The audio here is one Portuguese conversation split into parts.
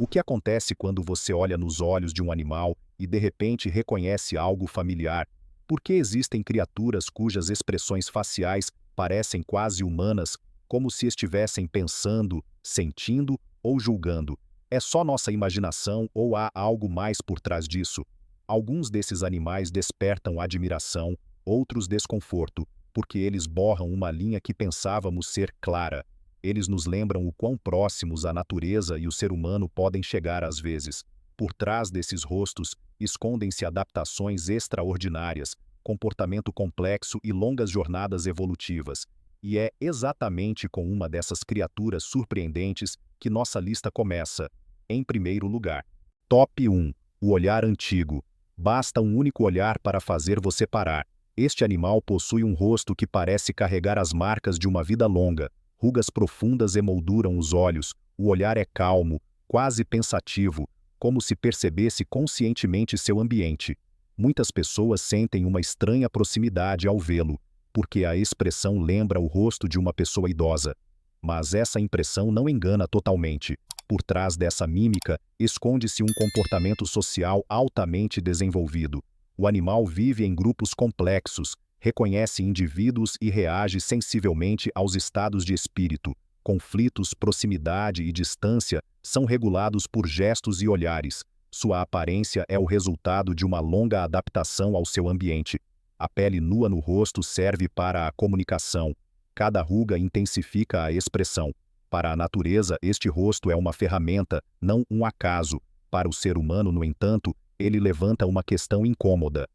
O que acontece quando você olha nos olhos de um animal e de repente reconhece algo familiar? Por que existem criaturas cujas expressões faciais parecem quase humanas, como se estivessem pensando, sentindo ou julgando? É só nossa imaginação ou há algo mais por trás disso? Alguns desses animais despertam admiração, outros desconforto, porque eles borram uma linha que pensávamos ser clara. Eles nos lembram o quão próximos a natureza e o ser humano podem chegar às vezes. Por trás desses rostos, escondem-se adaptações extraordinárias, comportamento complexo e longas jornadas evolutivas. E é exatamente com uma dessas criaturas surpreendentes que nossa lista começa. Em primeiro lugar, Top 1. O olhar antigo. Basta um único olhar para fazer você parar. Este animal possui um rosto que parece carregar as marcas de uma vida longa. Rugas profundas emolduram os olhos, o olhar é calmo, quase pensativo, como se percebesse conscientemente seu ambiente. Muitas pessoas sentem uma estranha proximidade ao vê-lo, porque a expressão lembra o rosto de uma pessoa idosa. Mas essa impressão não engana totalmente. Por trás dessa mímica, esconde-se um comportamento social altamente desenvolvido. O animal vive em grupos complexos, reconhece indivíduos e reage sensivelmente aos estados de espírito. Conflitos, proximidade e distância são regulados por gestos e olhares. Sua aparência é o resultado de uma longa adaptação ao seu ambiente. A pele nua no rosto serve para a comunicação. Cada ruga intensifica a expressão. Para a natureza, este rosto é uma ferramenta, não um acaso. Para o ser humano, no entanto, ele levanta uma questão incômoda.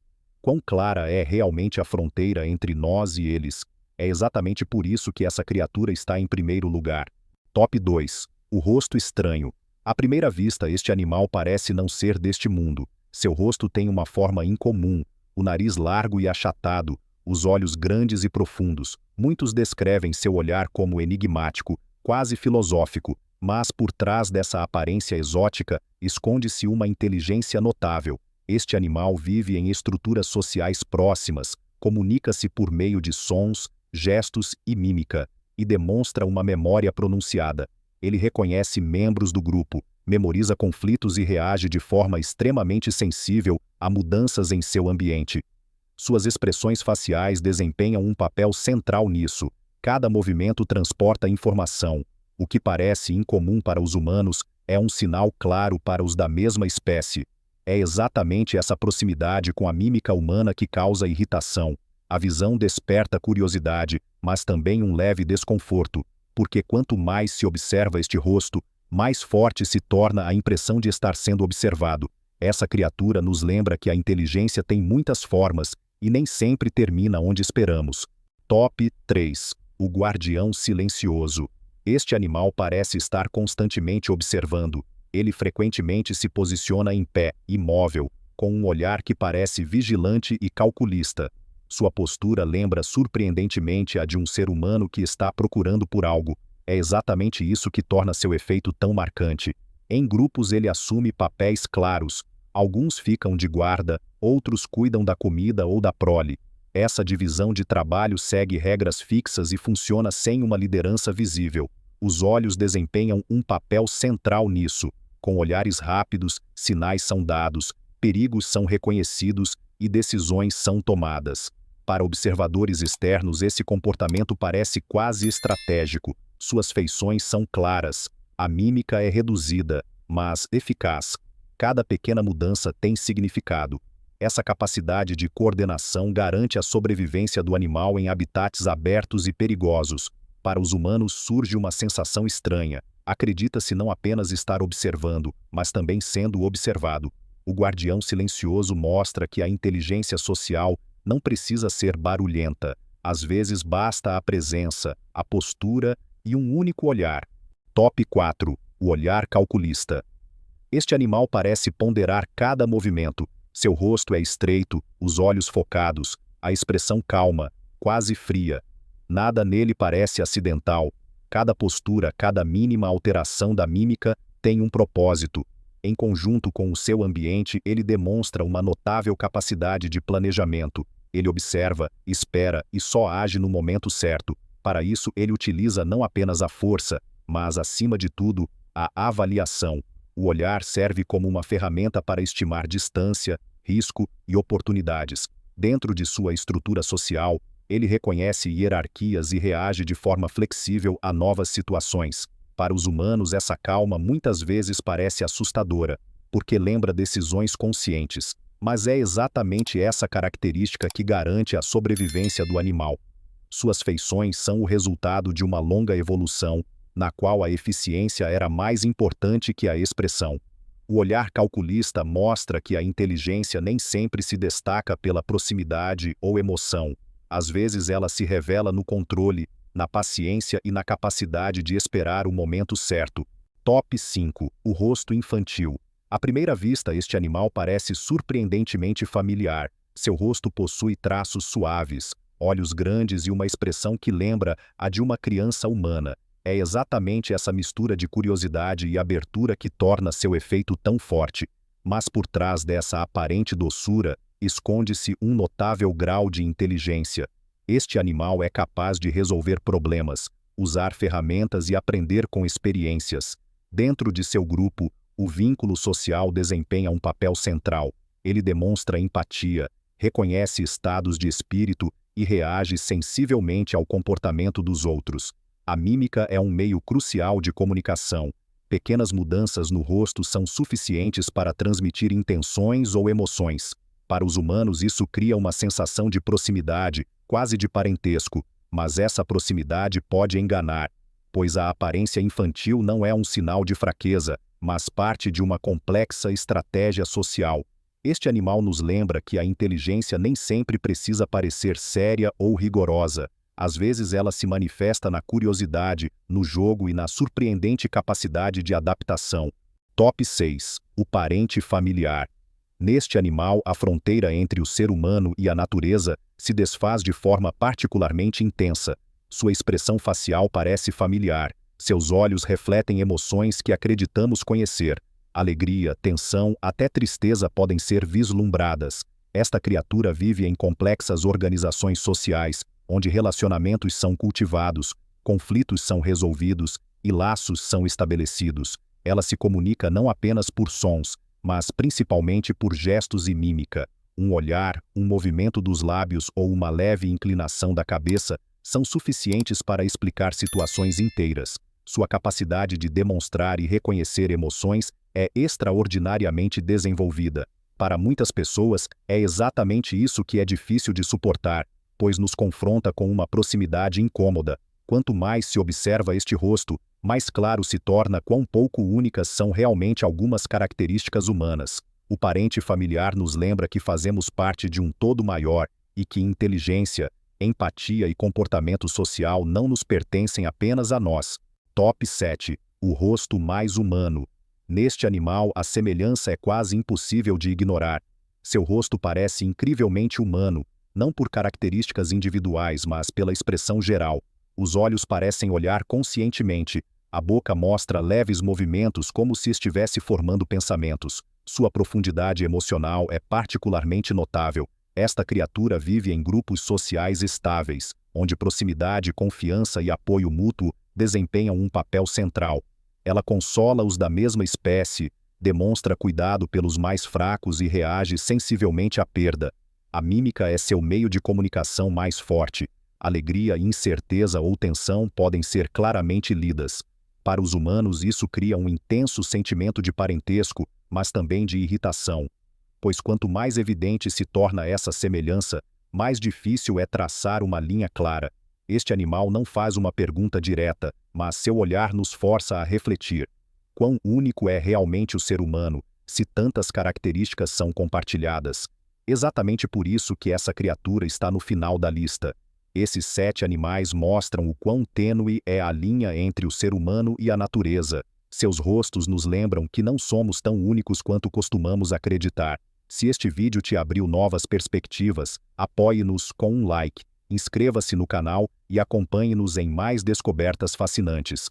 Quão clara é realmente a fronteira entre nós e eles? É exatamente por isso que essa criatura está em primeiro lugar. Top 2. O rosto estranho. À primeira vista, este animal parece não ser deste mundo. Seu rosto tem uma forma incomum, o nariz largo e achatado, os olhos grandes e profundos. Muitos descrevem seu olhar como enigmático, quase filosófico, mas por trás dessa aparência exótica esconde-se uma inteligência notável. Este animal vive em estruturas sociais próximas, comunica-se por meio de sons, gestos e mímica, e demonstra uma memória pronunciada. Ele reconhece membros do grupo, memoriza conflitos e reage de forma extremamente sensível a mudanças em seu ambiente. Suas expressões faciais desempenham um papel central nisso. Cada movimento transporta informação. O que parece incomum para os humanos é um sinal claro para os da mesma espécie. É exatamente essa proximidade com a mímica humana que causa irritação. A visão desperta curiosidade, mas também um leve desconforto, porque quanto mais se observa este rosto, mais forte se torna a impressão de estar sendo observado. Essa criatura nos lembra que a inteligência tem muitas formas e nem sempre termina onde esperamos. Top 3. O guardião silencioso. Este animal parece estar constantemente observando. Ele frequentemente se posiciona em pé, imóvel, com um olhar que parece vigilante e calculista. Sua postura lembra surpreendentemente a de um ser humano que está procurando por algo. É exatamente isso que torna seu efeito tão marcante. Em grupos ele assume papéis claros. Alguns ficam de guarda, outros cuidam da comida ou da prole. Essa divisão de trabalho segue regras fixas e funciona sem uma liderança visível. Os olhos desempenham um papel central nisso. Com olhares rápidos, sinais são dados, perigos são reconhecidos e decisões são tomadas. Para observadores externos, esse comportamento parece quase estratégico. Suas feições são claras. A mímica é reduzida, mas eficaz. Cada pequena mudança tem significado. Essa capacidade de coordenação garante a sobrevivência do animal em habitats abertos e perigosos. Para os humanos surge uma sensação estranha. Acredita-se não apenas estar observando, mas também sendo observado. O guardião silencioso mostra que a inteligência social não precisa ser barulhenta. Às vezes basta a presença, a postura e um único olhar. Top 4. O olhar calculista. Este animal parece ponderar cada movimento. Seu rosto é estreito, os olhos focados, a expressão calma, quase fria. Nada nele parece acidental. Cada postura, cada mínima alteração da mímica tem um propósito. Em conjunto com o seu ambiente, ele demonstra uma notável capacidade de planejamento. Ele observa, espera e só age no momento certo. Para isso, ele utiliza não apenas a força, mas, acima de tudo, a avaliação. O olhar serve como uma ferramenta para estimar distância, risco e oportunidades. Dentro de sua estrutura social, ele reconhece hierarquias e reage de forma flexível a novas situações. Para os humanos, essa calma muitas vezes parece assustadora, porque lembra decisões conscientes. Mas é exatamente essa característica que garante a sobrevivência do animal. Suas feições são o resultado de uma longa evolução, na qual a eficiência era mais importante que a expressão. O olhar calculista mostra que a inteligência nem sempre se destaca pela proximidade ou emoção. Às vezes ela se revela no controle, na paciência e na capacidade de esperar o momento certo. Top 5. O rosto infantil. À primeira vista, este animal parece surpreendentemente familiar. Seu rosto possui traços suaves, olhos grandes e uma expressão que lembra a de uma criança humana. É exatamente essa mistura de curiosidade e abertura que torna seu efeito tão forte. Mas por trás dessa aparente doçura, esconde-se um notável grau de inteligência. Este animal é capaz de resolver problemas, usar ferramentas e aprender com experiências. Dentro de seu grupo, o vínculo social desempenha um papel central. Ele demonstra empatia, reconhece estados de espírito e reage sensivelmente ao comportamento dos outros. A mímica é um meio crucial de comunicação. Pequenas mudanças no rosto são suficientes para transmitir intenções ou emoções. Para os humanos, isso cria uma sensação de proximidade, quase de parentesco, mas essa proximidade pode enganar, pois a aparência infantil não é um sinal de fraqueza, mas parte de uma complexa estratégia social. Este animal nos lembra que a inteligência nem sempre precisa parecer séria ou rigorosa. Às vezes ela se manifesta na curiosidade, no jogo e na surpreendente capacidade de adaptação. Top 6. O parente familiar. Neste animal, a fronteira entre o ser humano e a natureza se desfaz de forma particularmente intensa. Sua expressão facial parece familiar. Seus olhos refletem emoções que acreditamos conhecer. Alegria, tensão, até tristeza podem ser vislumbradas. Esta criatura vive em complexas organizações sociais, onde relacionamentos são cultivados, conflitos são resolvidos e laços são estabelecidos. Ela se comunica não apenas por sons, mas principalmente por gestos e mímica. Um olhar, um movimento dos lábios ou uma leve inclinação da cabeça são suficientes para explicar situações inteiras. Sua capacidade de demonstrar e reconhecer emoções é extraordinariamente desenvolvida. Para muitas pessoas, é exatamente isso que é difícil de suportar, pois nos confronta com uma proximidade incômoda. Quanto mais se observa este rosto, mais claro se torna quão pouco únicas são realmente algumas características humanas. O parente familiar nos lembra que fazemos parte de um todo maior e que inteligência, empatia e comportamento social não nos pertencem apenas a nós. Top 7. O rosto mais humano. Neste animal, a semelhança é quase impossível de ignorar. Seu rosto parece incrivelmente humano, não por características individuais, mas pela expressão geral. Os olhos parecem olhar conscientemente. A boca mostra leves movimentos como se estivesse formando pensamentos. Sua profundidade emocional é particularmente notável. Esta criatura vive em grupos sociais estáveis, onde proximidade, confiança e apoio mútuo desempenham um papel central. Ela consola os da mesma espécie, demonstra cuidado pelos mais fracos e reage sensivelmente à perda. A mímica é seu meio de comunicação mais forte. Alegria, incerteza ou tensão podem ser claramente lidas. Para os humanos, isso cria um intenso sentimento de parentesco, mas também de irritação. Pois quanto mais evidente se torna essa semelhança, mais difícil é traçar uma linha clara. Este animal não faz uma pergunta direta, mas seu olhar nos força a refletir. Quão único é realmente o ser humano, se tantas características são compartilhadas? Exatamente por isso que essa criatura está no final da lista. Esses 7 animais mostram o quão tênue é a linha entre o ser humano e a natureza. Seus rostos nos lembram que não somos tão únicos quanto costumamos acreditar. Se este vídeo te abriu novas perspectivas, apoie-nos com um like, inscreva-se no canal e acompanhe-nos em mais descobertas fascinantes.